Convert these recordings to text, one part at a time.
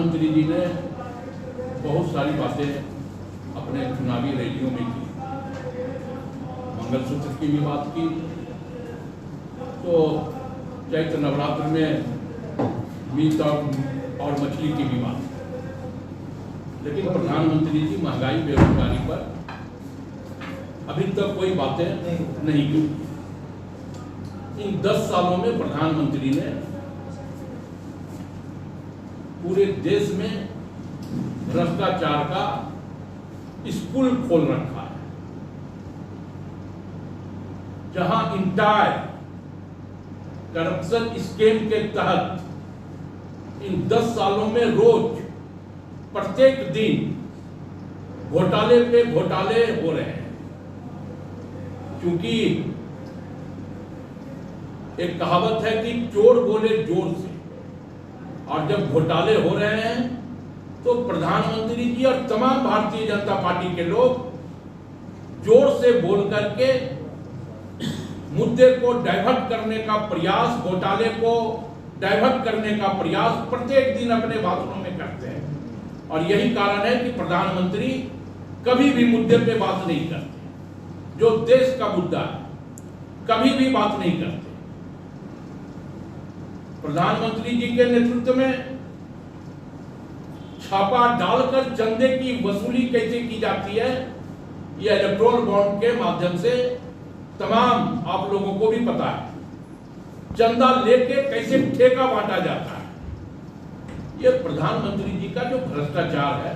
प्रधानमंत्री जी ने बहुत सारी बातें अपने चुनावी रैलियों में की। मंगलसूत्र की भी बात की, तो चैत्र नवरात्र में मीट और मछली की भी बात की। लेकिन प्रधानमंत्री जी महंगाई बेरोजगारी पर अभी तक कोई बातें नहीं की। इन 10 सालों में प्रधानमंत्री ने पूरे देश में भ्रष्टाचार का स्कूल खोल रखा है, जहां इंटायर करप्शन स्कीम के तहत इन 10 सालों में रोज प्रत्येक दिन घोटाले पे घोटाले हो रहे हैं। क्योंकि एक कहावत है कि चोर बोले जोर से, और जब घोटाले हो रहे हैं तो प्रधानमंत्री जी और तमाम भारतीय जनता पार्टी के लोग जोर से बोल करके मुद्दे को डाइवर्ट करने का प्रयास, घोटाले को डाइवर्ट करने का प्रयास प्रत्येक दिन अपने भाषणों में करते हैं। और यही कारण है कि प्रधानमंत्री कभी भी मुद्दे पे बात नहीं करते। जो देश का मुद्दा है, कभी भी बात नहीं करते। प्रधानमंत्री जी के नेतृत्व में छापा डालकर चंदे की वसूली कैसे की जाती है, यह इलेक्ट्रोल बॉन्ड के माध्यम से तमाम आप लोगों को भी पता है। चंदा लेके कैसे ठेका बांटा जाता है, यह प्रधानमंत्री जी का जो भ्रष्टाचार है,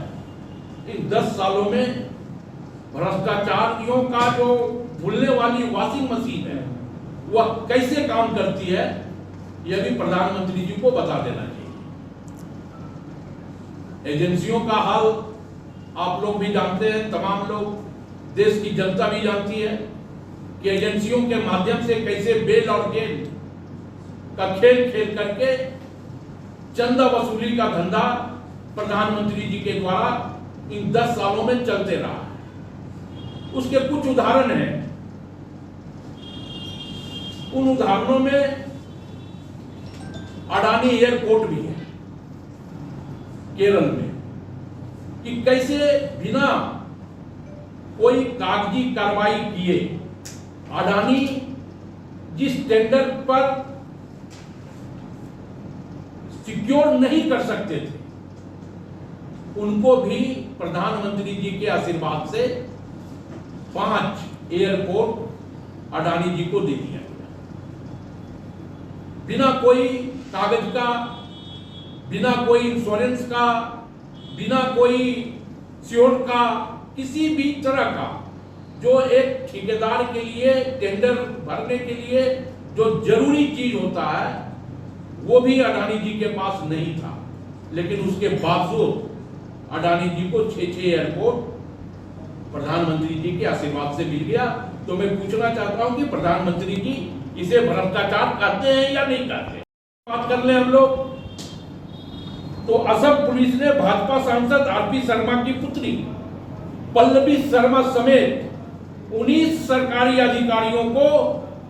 इन 10 सालों में भ्रष्टाचारियों का जो धुलने वाली वॉशिंग मशीन है वह कैसे काम करती है, यह भी प्रधानमंत्री जी को बता देना चाहिए। एजेंसियों का हाल आप लोग भी जानते हैं, तमाम लोग, देश की जनता भी जानती है कि एजेंसियों के माध्यम से कैसे बेल और गेल का खेल खेल करके चंदा वसूली का धंधा प्रधानमंत्री जी के द्वारा इन 10 सालों में चलते रहा है। उसके कुछ उदाहरण हैं। उन उदाहरणों में अडानी एयरपोर्ट भी है केरल में, कि कैसे बिना कोई कागजी कार्रवाई किए अडानी जिस टेंडर पर सिक्योर नहीं कर सकते थे, उनको भी प्रधानमंत्री जी के आशीर्वाद से 5 एयरपोर्ट अडानी जी को दे दिया गया, बिना कोई कागज का, बिना कोई इंश्योरेंस का, बिना कोई श्योर का, किसी भी तरह का जो एक ठेकेदार के लिए टेंडर भरने के लिए जो जरूरी चीज होता है वो भी अडानी जी के पास नहीं था। लेकिन उसके बावजूद अडानी जी को 6 एयरपोर्ट प्रधानमंत्री जी के आशीर्वाद से मिल गया। तो मैं पूछना चाहता हूं कि प्रधानमंत्री जी इसे भ्रष्टाचार कहते हैं या नहीं कहते? बात कर ले हम लोग, तो असम पुलिस ने भाजपा सांसद आरपी शर्मा की पुत्री पल्लवी शर्मा समेत 19 सरकारी अधिकारियों को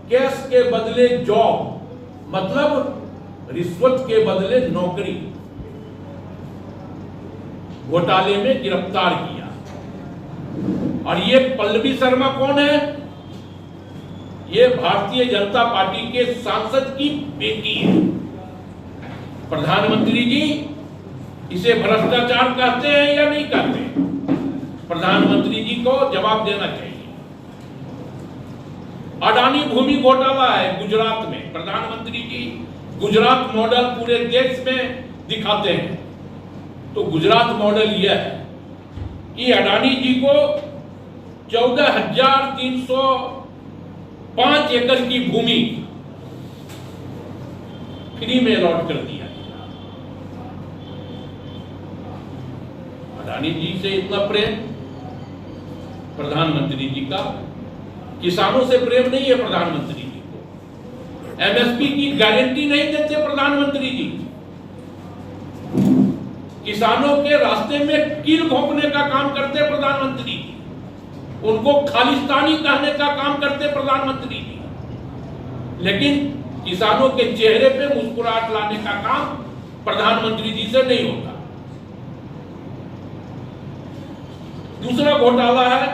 कैश के बदले जॉब, मतलब रिश्वत के बदले नौकरी, घोटाले में गिरफ्तार किया। और ये पल्लवी शर्मा कौन है? ये भारतीय जनता पार्टी के सांसद की बेटी है। प्रधानमंत्री जी इसे भ्रष्टाचार कहते हैं या नहीं कहते? प्रधानमंत्री जी को जवाब देना चाहिए। अडानी भूमि घोटाला है गुजरात में। प्रधानमंत्री जी गुजरात मॉडल पूरे देश में दिखाते हैं। तो गुजरात मॉडल यह है कि अडानी जी को 14,305 एकड़ की भूमि फ्री में अलॉट कर दिया। अडानी जी से इतना प्रेम प्रधानमंत्री जी का, किसानों से प्रेम नहीं है प्रधानमंत्री जी को। एमएसपी की गारंटी नहीं देते प्रधानमंत्री जी, किसानों के रास्ते में कील घोंपने का काम करते प्रधानमंत्री जी, उनको खालिस्तानी कहने का काम करते प्रधानमंत्री जी। लेकिन किसानों के चेहरे पे मुस्कुराहट लाने का काम प्रधानमंत्री जी से नहीं होता। दूसरा घोटाला है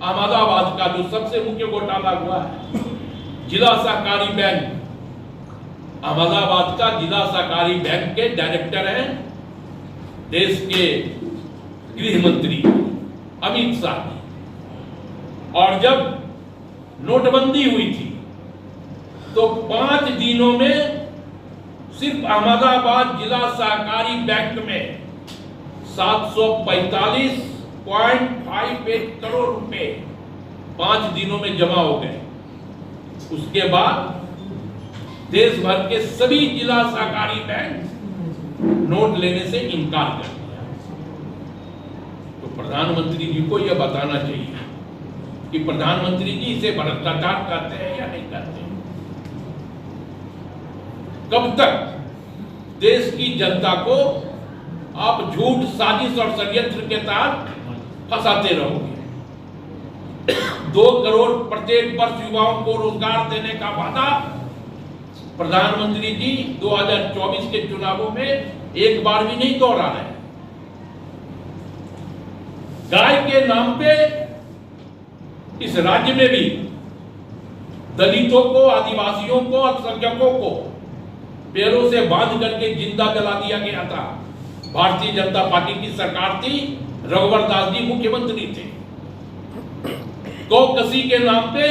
अहमदाबाद का, जो सबसे मुख्य घोटाला हुआ है, जिला सहकारी बैंक। अहमदाबाद का जिला सहकारी बैंक के डायरेक्टर हैं देश के गृह मंत्री अमित शाह जी। और जब नोटबंदी हुई थी तो 5 दिनों में सिर्फ अहमदाबाद जिला सहकारी बैंक में 745.58 करोड़ रुपए 5 दिनों में जमा हो गए। उसके बाद देश भर के सभी जिला सहकारी बैंक नोट लेने से इनकार कर दिया। तो प्रधानमंत्री जी को यह बताना चाहिए कि प्रधानमंत्री जी इसे भ्रष्टाचार करते हैं या नहीं करते। कब तक देश की जनता को आप झूठ, साजिश और षड्यंत्र के तहत फंसाते रहोगे। 2 करोड़ प्रत्येक वर्ष युवाओं को रोजगार देने का वादा प्रधानमंत्री जी 2024 के चुनावों में एक बार भी नहीं दोहरा रहे। गाय के नाम पे इस राज्य में भी दलितों को, आदिवासियों को, अल्पसंख्यकों को पैरों से बांध करके जिंदा जला दिया गया था। भारतीय जनता पार्टी की सरकार थी, रघुवर दास जी मुख्यमंत्री थे। गौ-कसी के नाम पे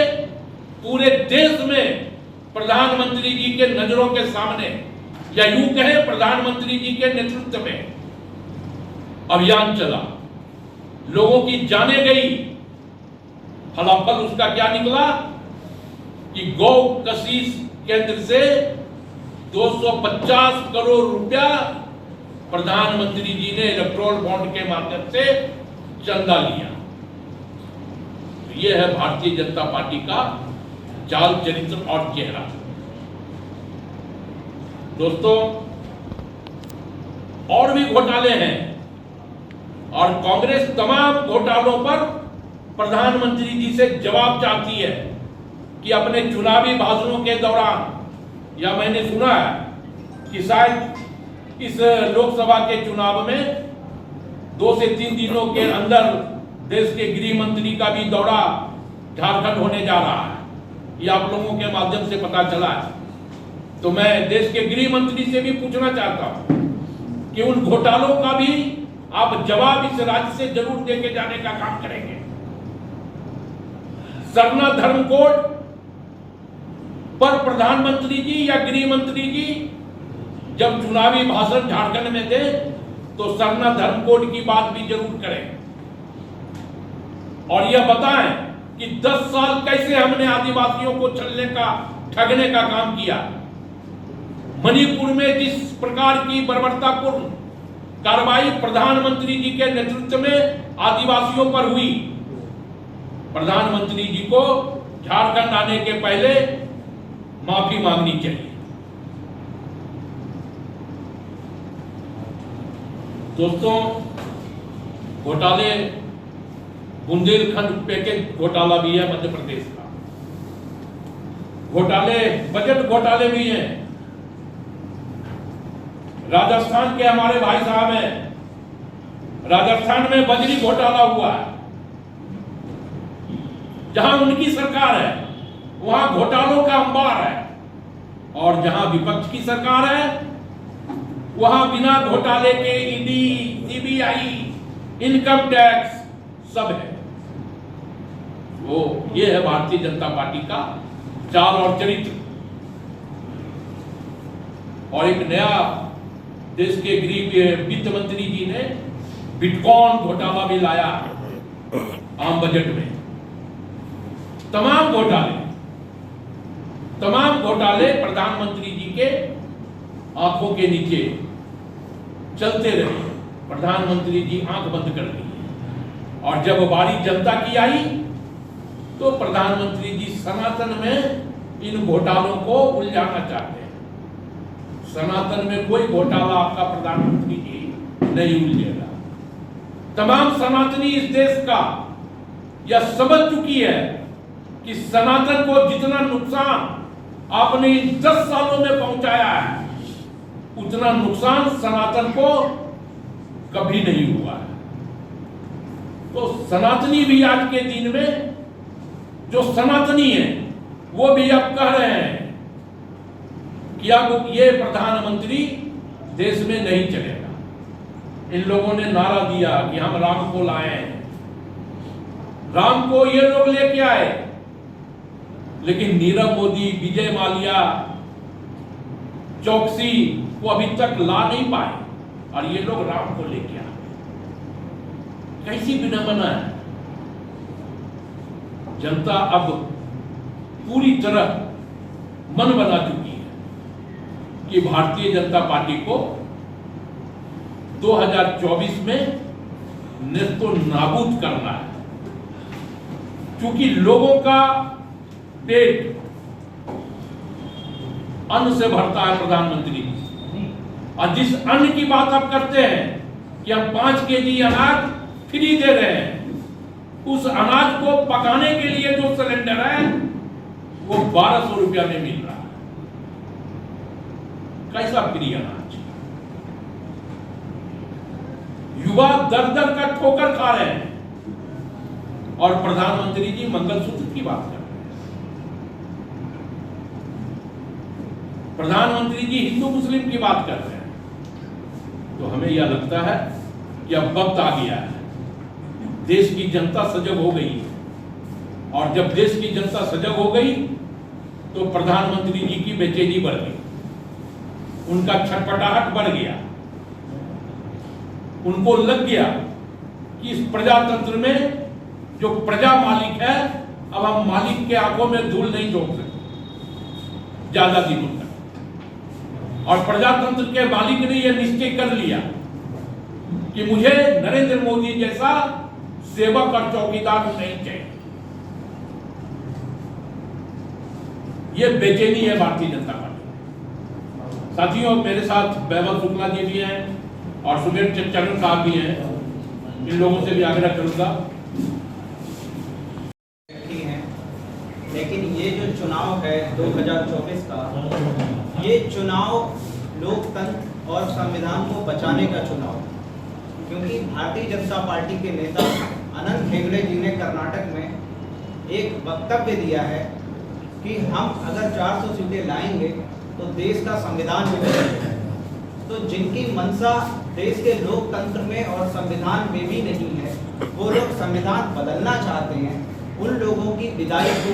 पूरे देश में प्रधानमंत्री जी के नजरों के सामने, या यूं कहें प्रधानमंत्री जी के नेतृत्व में अभियान चला, लोगों की जानें गई। फलाफल उसका क्या निकला कि गौ-कसी केंद्र से 250 करोड़ रुपया प्रधानमंत्री जी ने इलेक्ट्रोल बॉन्ड के माध्यम से चंदा लिया। तो यह है भारतीय जनता पार्टी का चाल, चरित्र और चेहरा। दोस्तों, और भी घोटाले हैं और कांग्रेस तमाम घोटालों पर प्रधानमंत्री जी से जवाब चाहती है कि अपने चुनावी भाषणों के दौरान, या मैंने सुना है कि शायद इस लोकसभा के चुनाव में 2 से 3 दिनों के अंदर देश के गृह मंत्री का भी दौरा झारखंड होने जा रहा है। ये आप लोगों के माध्यम से पता चला है। तो मैं देश के गृह मंत्री से भी पूछना चाहता हूं कि उन घोटालों का भी आप जवाब इस राज्य से जरूर देके जाने का काम करेंगे। सरना धर्म कोड पर प्रधानमंत्री जी या गृह मंत्री जी जब चुनावी भाषण झारखंड में दे तो सरना धर्म कोड की बात भी जरूर करें और यह बताएं कि 10 साल कैसे हमने आदिवासियों को छलने का, ठगने का काम किया। मणिपुर में जिस प्रकार की बर्बरतापूर्ण कार्रवाई प्रधानमंत्री जी के नेतृत्व में आदिवासियों पर हुई, प्रधानमंत्री जी को झारखंड आने के पहले माफी मांगनी चाहिए। दोस्तों, घोटाले, बुंदेलखंड पैकेज घोटाला भी है मध्य प्रदेश का, घोटाले, बजट घोटाले भी हैं। राजस्थान के हमारे भाई साहब हैं, राजस्थान में बजरी घोटाला हुआ है। जहां उनकी सरकार है वहां घोटालों का अंबार है, और जहां विपक्ष की सरकार है वहां बिना घोटाले के ईडी, सीबीआई, इनकम टैक्स सब है। वो ये है भारतीय जनता पार्टी का चाल और चरित्र। और एक नया देश के गृह वित्त मंत्री जी ने बिटकॉइन घोटाला भी लाया आम बजट में। तमाम घोटाले प्रधानमंत्री जी के आंखों के नीचे चलते रहे। प्रधानमंत्री जी आंख बंद कर दी, और जब बारी जनता की आई तो प्रधानमंत्री जी सनातन में इन घोटालों को उलझाना चाहते हैं। सनातन में कोई घोटाला आपका प्रधानमंत्री जी नहीं उलझेगा। तमाम सनातनी इस देश का यह समझ चुकी है कि सनातन को जितना नुकसान आपने इन 10 सालों में पहुंचाया है, उतना नुकसान सनातन को कभी नहीं हुआ है। तो सनातनी भी आज के दिन में, जो सनातनी है वो भी अब कह रहे हैं कि अब ये प्रधानमंत्री देश में नहीं चलेगा। इन लोगों ने नारा दिया कि हम राम को लाए हैं, राम को ये लोग लेके आए, लेकिन नीरव मोदी, विजय माल्या, चौकसी को अभी तक ला नहीं पाए और ये लोग राम को लेके आए। कैसी विडंबना है। जनता अब पूरी तरह मन बना चुकी है कि भारतीय जनता पार्टी को 2024 में नेस्तो नाबूद करना है, क्योंकि लोगों का पेट अन्न से भरता है प्रधानमंत्री, और जिस अन्न की बात आप करते हैं कि हम 5 केजी अनाज फ्री दे रहे हैं, उस अनाज को पकाने के लिए जो सिलेंडर है वो 1200 रुपया में मिल रहा है। कैसा फ्री अनाज। युवा दर दर का ठोकर खा रहे हैं और प्रधानमंत्री जी मंगलसूत्र की बात कर रहे हैं। प्रधानमंत्री जी हिंदू मुस्लिम की बात कर रहे हैं। तो हमें यह लगता है कि अब वक्त आ गया है, देश की जनता सजग हो गई है, और जब देश की जनता सजग हो गई तो प्रधानमंत्री जी की बेचैनी बढ़ गई, उनका छटपटाहट बढ़ गया। उनको लग गया कि इस प्रजातंत्र में जो प्रजा मालिक है, अब हम मालिक के आंखों में धूल नहीं झोंक सकते ज्यादा दिनों तक। और प्रजातंत्र के मालिक ने यह निश्चय कर लिया कि मुझे नरेंद्र मोदी जैसा सेवक और चौकीदार नहीं चाहिए। यह बेचैनी है भारतीय जनता पार्टी। साथियों, मेरे साथ वैभव शुक्ला जी भी हैं और सुमेर चरण साहब भी हैं। इन लोगों से भी आग्रह करूंगा। लेकिन ये जो चुनाव है 2024 का, ये चुनाव लोकतंत्र और संविधान को बचाने का चुनाव, क्योंकि भारतीय जनता पार्टी के नेता अनंत हेगड़े जी ने कर्नाटक में एक वक्तव्य दिया है कि हम अगर 400 सीटें लाएंगे तो देश का संविधान भी बदलेगा। तो जिनकी मंशा देश के लोकतंत्र में और संविधान में भी नहीं है, वो लोग संविधान बदलना चाहते हैं, उन लोगों की विदाई को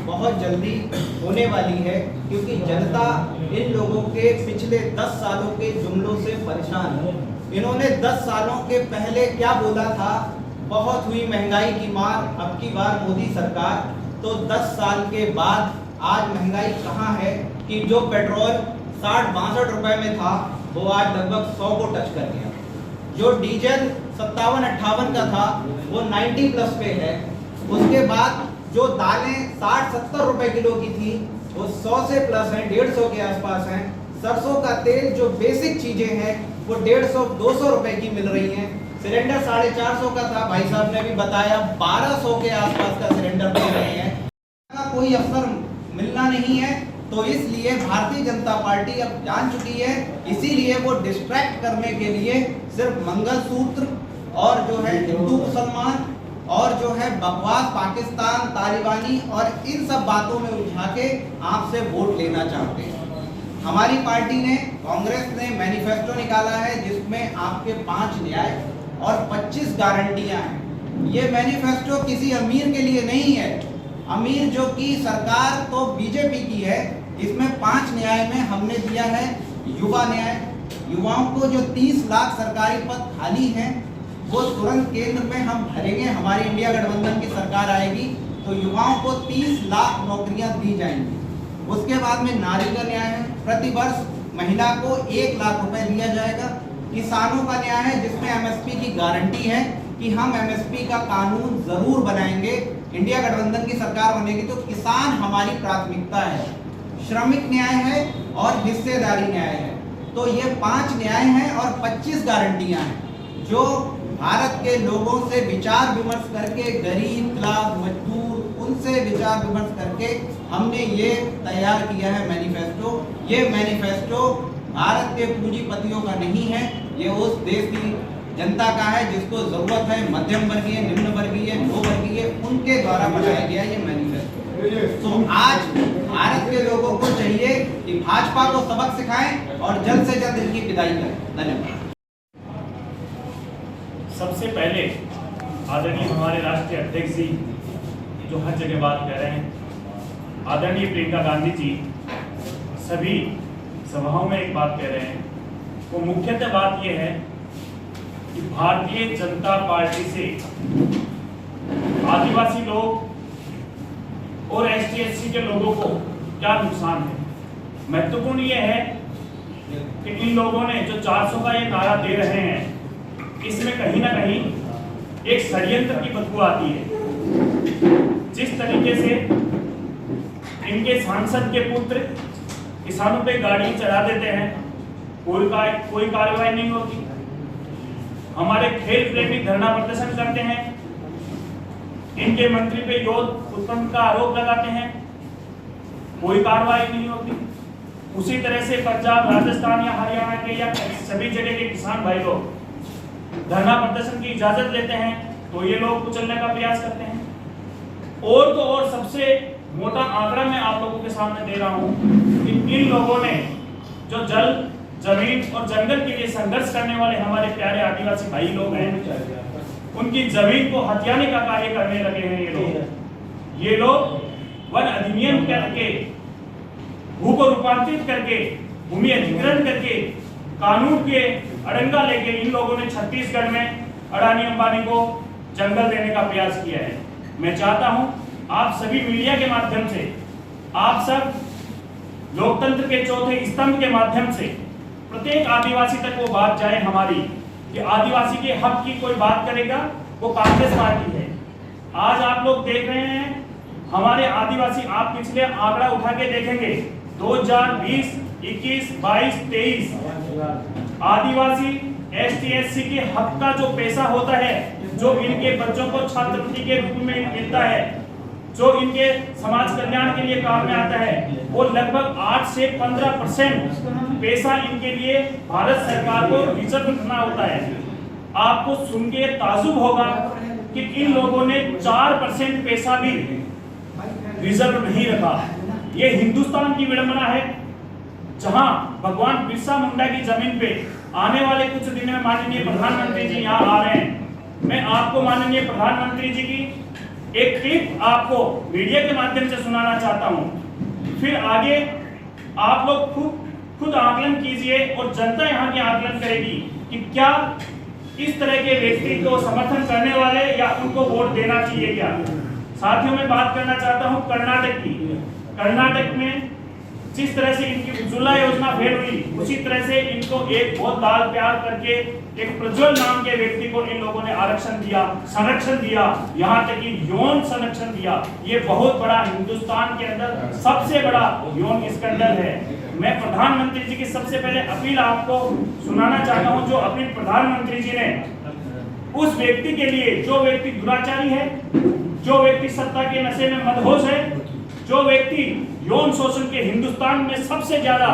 बहुत जल्दी होने वाली है, क्योंकि जनता इन लोगों के पिछले 10 सालों के जुमलों से परेशान है। इन्होंने 10 सालों के पहले क्या बोला था, बहुत हुई महंगाई की मार, अब की बार मोदी सरकार। तो 10 साल के बाद आज महंगाई कहाँ है कि जो पेट्रोल 60-62 रुपए में था वो आज लगभग 100 को टच कर गया। जो डीजल 57-58 का था वो 90 प्लस पे है। उसके बाद जो दालें 60-70 रुपए किलो की थी वो 100 से प्लस हैं, 150 के आसपास हैं। सरसों का तेल जो बेसिक चीजें हैं वो 150-200 रुपए की मिल रही हैं। सिलेंडर 450 का था, भाई साहब ने भी बताया 1200 के आसपास का सिलेंडर दे रहे हैं। कोई अवसर मिलना नहीं है, तो इसलिए भारतीय जनता पार्टी अब जान चुकी है, इसीलिए वो डिस्ट्रैक्ट करने के लिए सिर्फ मंगलसूत्र और जो है हिंदू मुसलमान और जो है बकवास पाकिस्तान तालिबानी और इन सब बातों में उलझा के आपसे वोट लेना चाहते हैं। हमारी पार्टी ने, कांग्रेस ने मैनिफेस्टो निकाला है जिसमें आपके 5 न्याय और 25 गारंटियां हैं। ये मैनिफेस्टो किसी अमीर के लिए नहीं है, अमीर जो कि सरकार तो बीजेपी की है। इसमें 5 न्याय में हमने दिया है युवा न्याय। युवाओं को जो 30 लाख सरकारी पद खाली हैं वो तुरंत केंद्र में हम भरेंगे। हमारी इंडिया गठबंधन की सरकार आएगी तो युवाओं को 30 लाख नौकरियां दी जाएंगी। उसके बाद में नारी का न्याय है, प्रति वर्ष महिला को 1 लाख रुपए दिया जाएगा। किसानों का न्याय है जिसमें एमएसपी की गारंटी है कि हम एमएसपी का कानून जरूर बनाएंगे। इंडिया गठबंधन की सरकार बनेगी तो किसान हमारी प्राथमिकता है। श्रमिक न्याय है और हिस्सेदारी न्याय है। तो ये 5 न्याय हैं और 25 गारंटियां हैं जो भारत के लोगों से विचार विमर्श करके, गरीब क्लास मजदूर उनसे विचार विमर्श करके हमने ये तैयार किया है मैनिफेस्टो। ये मैनिफेस्टो भारत के पूंजीपतियों का नहीं है, ये उस देश की जनता का है, जिसको जरूरत है, मध्यम वर्गीय, निम्न वर्गीय, लो वर्गीय, उनके द्वारा बनाया गया ये मैनिफेस्टो। तो आज भारत के लोगों को चाहिए कि भाजपा को सबक सिखाएं और जल्द से जल्द इनकी विदाई करें। धन्यवाद। सबसे पहले आदरणीय हमारे राष्ट्रीय अध्यक्ष जी जो हर जगह बात कर रहे हैं, आदरणीय प्रियंका गांधी जी सभी सभाओं में एक बात कह रहे हैं। वो मुख्यतः बात यह है कि भारतीय जनता पार्टी से आदिवासी लोग और एसटी/एससी के लोगों को क्या नुकसान है। महत्वपूर्ण यह है कि इन लोगों ने जो 400 का ये नारा दे रहे हैं, इसमें कहीं ना कहीं एक षड्यंत्र की बदबू आती है। जिस तरीके से इनके सांसद के पुत्र किसानों पे गाड़ी चढ़ा देते हैं, कोई कार्रवाई नहीं होती। हमारे खेल प्रेमी धरना प्रदर्शन करते हैं, इनके मंत्री पे यौन उत्पन्न का आरोप लगाते हैं, कोई कार्रवाई नहीं होती। उसी तरह से पंजाब, राजस्थान या हरियाणा के या सभी जगह के किसान भाई लोग धरना प्रदर्शन की इजाजत लेते हैं तो ये लोग कुचलने का प्रयास करते हैं। और तो और सबसे मोटा आंकड़ा मैं आप लोगों के सामने दे रहा हूं कि इन लोगों ने जो जल, जमीन और जंगल के लिए संघर्ष करने वाले हमारे प्यारे आदिवासी भाई लोग हैं, उनकी जमीन को हथियाने का कार्य करने लगे हैं। ये लोग वन अधिनियम करके, भू को रूपांतरित करके, भूमि अधिग्रहण करके, कानून के अड़ंगा लेके इन लोगों ने छत्तीसगढ़ में अडानी अंबानी को जंगल देने का प्रयास किया है। मैं चाहता हूं आप सभी मीडिया के माध्यम से, आप सब लोकतंत्र के चौथे स्तंभ के माध्यम से प्रत्येक आदिवासी तक वो बात जाए हमारी कि आदिवासी के हक की कोई बात करेगा वो कांग्रेस पार्टी है। आज आप लोग देख रहे हैं हमारे आदिवासी, आप पिछले आंकड़ा उठा के देखेंगे 2020, 21, 22, 23 आदिवासी एसटी/एससी के हक का जो पैसा होता है, जो इनके बच्चों को छात्रवृत्ति के रूप में मिलता है, जो इनके समाज कल्याण के लिए काम में आता है, वो लगभग 8 से 15% पैसा इनके लिए भारत सरकार को रिजर्व रखना होता है। आपको सुन के ताजुब होगा कि इन लोगों ने 4% पैसा भी रिजर्व नहीं रखा। ये हिंदुस्तान की विडंबना है, जहां भगवान बिरसा मुंडा की जमीन पे आने वाले कुछ दिन में माननीय प्रधानमंत्री जी यहाँ आ रहे हैं। मैं आपको माननीय प्रधानमंत्री जी की एक क्लिप आपको मीडिया के माध्यम से सुनाना चाहता हूं। फिर आगे आप लोग खुद आकलन कीजिए और जनता यहाँ की आकलन करेगी कि क्या इस तरह के व्यक्ति को समर्थन करने वाले या उनको वोट देना चाहिए क्या। साथियों, मैं बात करना चाहता हूं कर्नाटक की। कर्नाटक में जिस तरह से इनकी उज्ज्वला योजना फेल हुई, उसी तरह से इनको एक बहुत लाल प्यार करके एक प्रज्वल नाम के व्यक्ति को इन लोगों ने आरक्षण दिया, संरक्षण दिया, यहाँ तक कि यौन संरक्षण दिया। ये बहुत बड़ा, हिंदुस्तान के अंदर सबसे बड़ा यौन स्कैंडल है। मैं प्रधानमंत्री जी की सबसे पहले अपील आपको सुनाना चाहता हूँ, जो अपील प्रधानमंत्री जी ने उस व्यक्ति के लिए, जो व्यक्ति दुराचारी है, जो व्यक्ति सत्ता के नशे में मदहोश है, जो व्यक्ति यौन शोषण के हिंदुस्तान में सबसे ज्यादा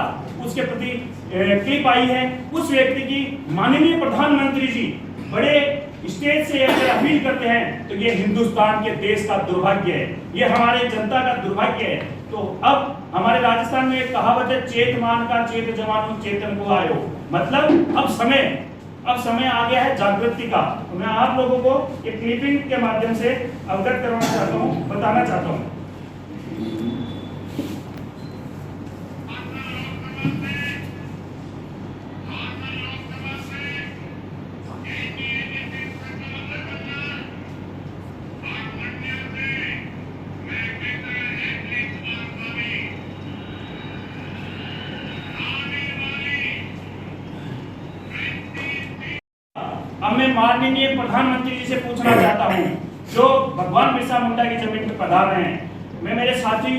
उसके प्रति क्लिप आई है, उस व्यक्ति की माननीय प्रधानमंत्री जी बड़े स्टेज से अगर अपील करते हैं तो ये हिंदुस्तान के देश का दुर्भाग्य है, ये हमारे जनता का दुर्भाग्य है। तो अब हमारे राजस्थान में एक कहावत है, चेत मान का चेत जवानों चेतन को आयो, मतलब अब समय आ गया है जागृति का। तो मैं आप लोगों को एक क्लिपिंग के माध्यम से अवगत करवाना चाहता हूँ, बताना चाहता हूँ। अब मैं माननीय प्रधानमंत्री जी से पूछना चाहता हूं, जो भगवान बिरसा मुंडा की जमीन पर पधार रहे हैं, मैं मेरे साथी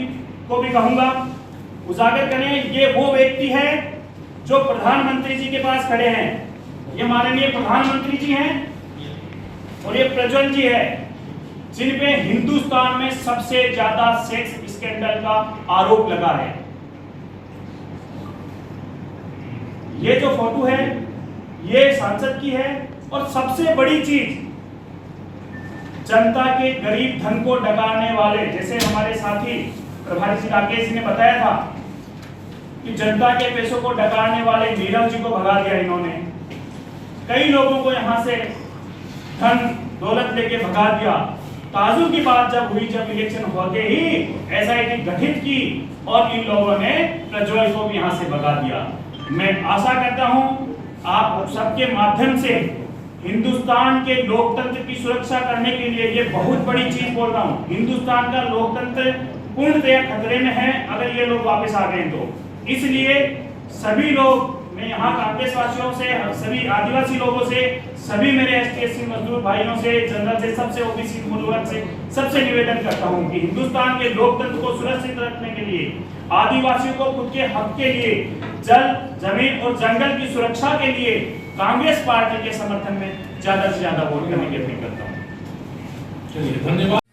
को भी कहूंगा उजागर करें, ये वो व्यक्ति है जो प्रधानमंत्री जी के पास खड़े हैं। ये माननीय प्रधानमंत्री जी हैं और ये प्रज्वल जी है, जिन पे हिंदुस्तान में सबसे ज्यादा सेक्स स्कैंडल का आरोप लगा है। ये जो फोटो है ये सांसद की है, और सबसे बड़ी चीज, जनता के गरीब धन को डकाने वाले, जैसे हमारे साथी प्रभारी जी राकेश जी ने बताया था कि जनता के पैसों को डकाने वाले नीरव जी को भगा दिया इन्होंने। कई लोगों को यहां से धन दौलत लेके भगा दिया। ताजुब की बात जब हुई, जब इलेक्शन होते ही एसआईटी गठित की और इन लोगों ने प्रज्वल को भी यहां से भगा दिया। मैं आशा करता हूं आप सबके माध्यम से हिंदुस्तान के लोकतंत्र की सुरक्षा करने के लिए, ये बहुत बड़ी चीज बोल रहा हूं, हिंदुस्तान का लोकतंत्र पूर्णतः खतरे में है अगर ये लोग वापस आ गए तो। इसलिए सभी लोग, मैं यहाँ कांग्रेस वासियों से, सभी आदिवासी लोगों से, सभी मेरे एसटी/एससी मजदूर भाइयों से, जनरल से, सबसे ओबीसी वर्ग से सबसे निवेदन करता हूँ कि हिंदुस्तान के लोकतंत्र को सुरक्षित रखने के लिए, आदिवासियों को खुद के हक के लिए, जल, जमीन और जंगल की सुरक्षा के लिए कांग्रेस पार्टी के समर्थन में ज्यादा से ज्यादा वोट करने की अपील करता हूँ। चलिए, धन्यवाद।